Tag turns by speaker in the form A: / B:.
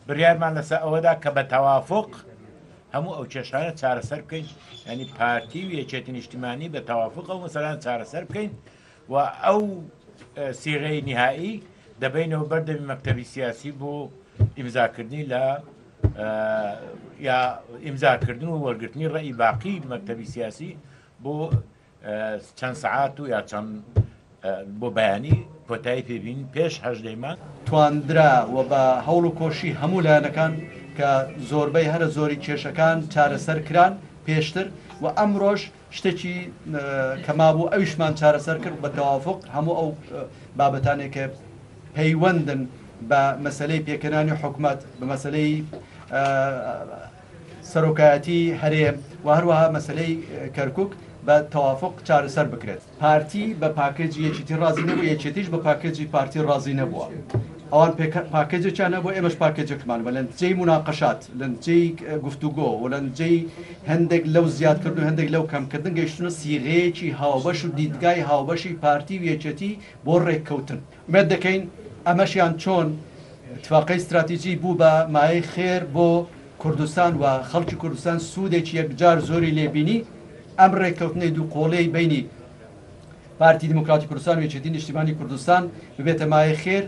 A: بڕیارمان لەسەر ئەوەدا کە بە تەوافق هەموو ئەو کێشانە چارەسەر بکەین، ینی پارتی و یەکێتی نیشتیمانی بە تەوافق ئەو مەسەلان چارەسەر بکەین و ئەو سیغەی نهایی دەبینەوە بەردەمی مەکتەبی سیاسی بۆ ئیمزاکردنی لە یا ئیمزاکردن و وەرگرتنی ڕێی باقی مەکتەبی سیاسی بۆ چەند سەعات و یا چەند بۆ بەیانی کۆتایی پێبین پێش هەژدەی مانگ
B: تواندرا و بە هەوڵ و کۆشی هەموو لایەنەکان کە زۆربەی هەرە زۆری کێشەکان چارەسەر کران پێشتر و ئەمڕۆژ شتێکی کەمابوو ئەویشمان چارەسەر کرد بە تەوافق هەموو ئەو بابەتانێک کە پەیوەندن بە مەسلەی پێکەنانی حکومەت بە مەسلەی سەرۆکایەتی هەرێم و هەروەها مەسلەی کەرکووک بە تەوافق چارەسەر بکرێت. پارتی بە پاکێجی یەکێتی ڕازی نەبوو، یەکێتیش بە پاکێجی پارتی ڕازی نەبووە. ئەوان پاکێجێکیان نەبوو، ئێمەش پاکێجێکمان بە لە نتیجەی مناقەشات، لە نتیجەی گفتوگۆ و لە نتیجەی هەندێک لەو زیادکردن و هەندێک لەو کەمکردن گەیشتونە سیغەیەکی هاوبەش و دیدگای هاوبەشی پارتی و یەکێتی بۆ ڕێککەوتن. ئومێد دەکەین ئەمەشیان چۆن اتفاقی استراتیجی بوو بە مایەی خێر بۆ کوردستان و خەڵکی کوردستان سوودێکی یەکجار زۆری لێبینی ئەم ڕێککەوتنەی دوو قۆڵەی بینی پارتی دموکراتی کوردستان و یەکێتی نیشتیمانی کوردستان ببێتە مایەی خێر